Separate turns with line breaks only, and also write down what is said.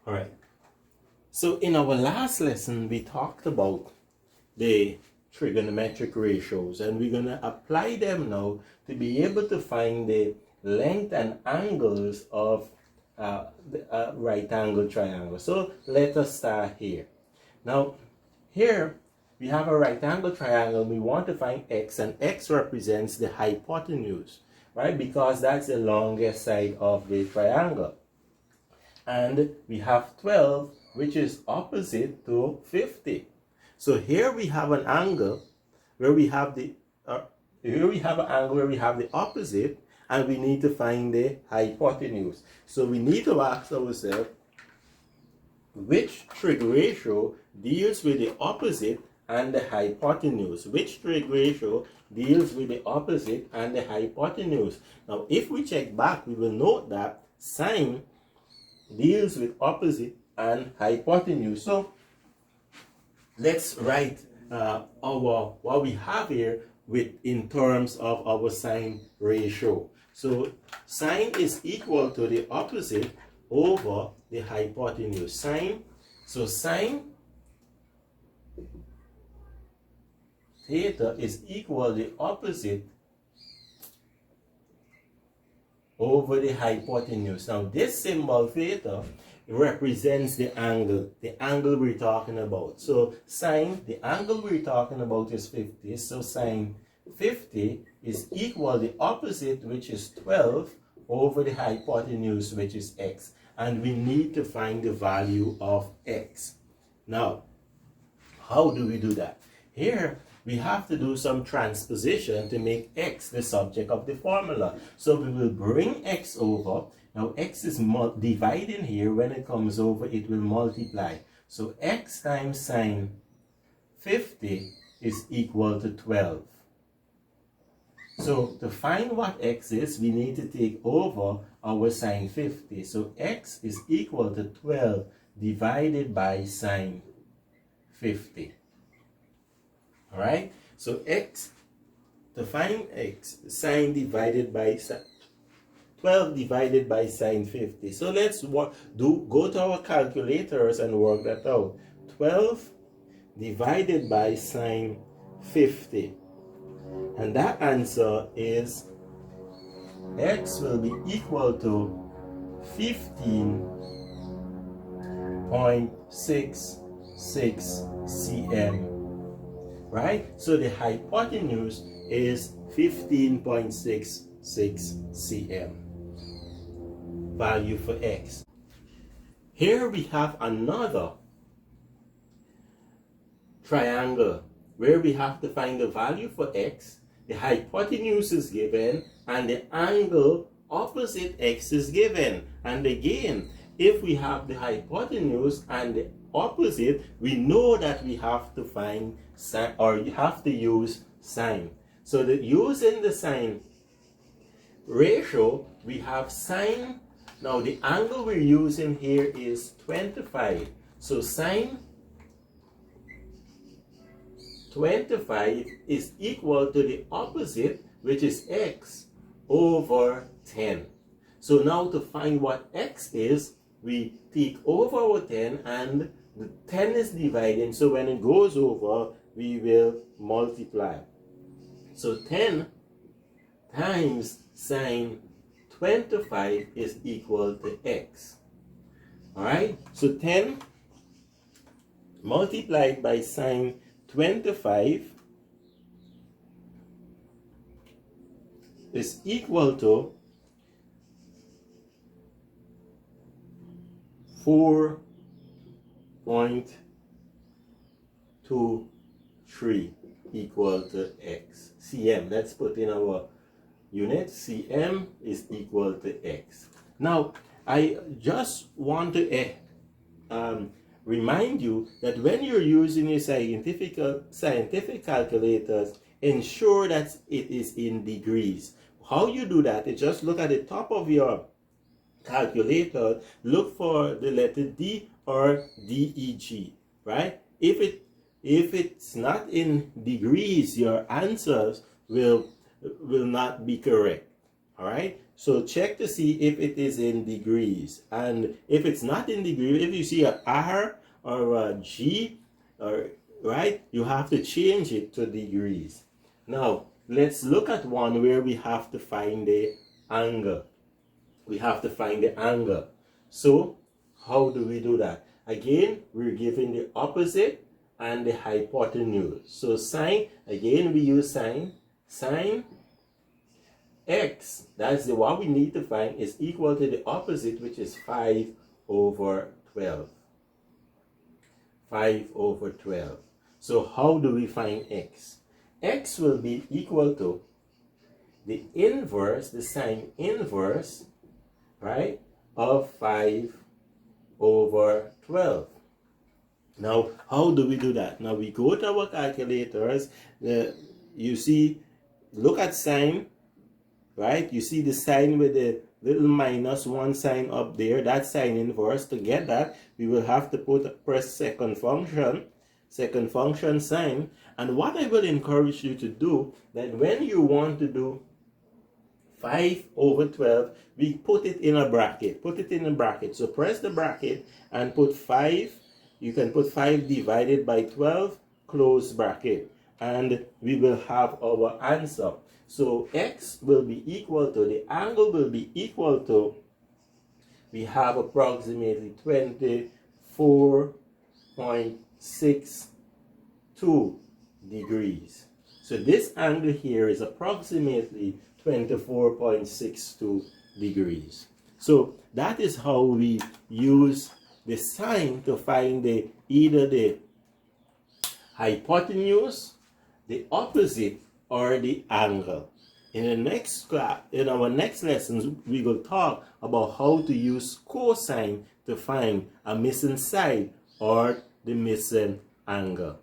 All right. So in our last lesson, we talked about the trigonometric ratios, and we're going to apply them now to be able to find the length and angles of the right angle triangle. So let us start here. Now, here we have a right angle triangle. We want to find x, and x represents the hypotenuse, right? Because that's the longest side of the triangle. And we have 12, which is opposite to 50. So here we have an angle where we have the opposite, and we need to find the hypotenuse. So we need to ask ourselves, which trig ratio deals with the opposite and the hypotenuse? Which trig ratio deals with the opposite and the hypotenuse? Now, if we check back, we will note that sine deals with opposite and hypotenuse. So let's write what we have here in terms of our sine ratio. So sine is equal to the opposite over the hypotenuse. Sine theta is equal to the opposite over the hypotenuse. Now this symbol theta represents the angle we're talking about. So the angle we're talking about is 50. So sine 50 is equal to the opposite, which is 12, over the hypotenuse, which is x. And we need to find the value of x. Now, how do we do that? Here, we have to do some transposition to make x the subject of the formula. So we will bring x over. Now x is dividing here. When it comes over, it will multiply. So x times sine 50 is equal to 12. So to find what x is, we need to take over our sine 50. So x is equal to 12 divided by sine 50. All right, so to find x, sine divided by 12 divided by sine 50. So let's go to our calculators and work that out. 12 divided by sine 50. And that answer is x will be equal to 15.66 cm. Right? So the hypotenuse is 15.66 cm. Value for x. Here we have another triangle where we have to find the value for x. The hypotenuse is given and the angle opposite x is given. And again, if we have the hypotenuse and the opposite, we know that we have to find sine, or you have to use sine. So that using the sine ratio, we have sine. Now the angle we're using here is 25. So sine 25 is equal to the opposite, which is x, over 10. So now to find what x is, we take over our 10, and the 10 is dividing, so when it goes over, we will multiply. So 10 times sine 25 is equal to x. Alright, so 10 multiplied by sine 25 is equal to 4.23 equal to x. cm, let's put in our unit. cm is equal to x. Now, I just want to remind you that when you're using your scientific calculators, ensure that it is in degrees. How you do that is just look at the top of your calculator, look for the letter D or DEG, right? If it's not in degrees, your answers will not be correct. All right, so check to see if it is in degrees, and if it's not in degree, if you see a R or a G, or right, you have to change it to degrees. Now let's look at one where we have to find the angle. We have to find the angle. So how do we do that? Again, we're given the opposite and the hypotenuse. So sine, again we use sine. Sine x, that's the what we need to find, is equal to the opposite, which is 5 over 12. 5 over 12. So how do we find x? X will be equal to the inverse, the sine inverse, right, of 5 over 12. Now, how do we do that? Now, we go to our calculators. You see, look at sine, right? You see the sign with the little minus one sign up there, that sine inverse. To get that, we will have to press second function sine. And what I will encourage you to do, that when you want to do 5 over 12, we put it in a bracket. Put it in a bracket. So press the bracket and put 5. You can put 5 divided by 12, close bracket. And we will have our answer. So x will be equal to, the angle will be equal to, we have approximately 24.62 degrees. So this angle here is approximately 24.62 degrees. So that is how we use the sine to find either the hypotenuse, the opposite, or the angle. In the next class, in our next lessons, we will talk about how to use cosine to find a missing side or the missing angle.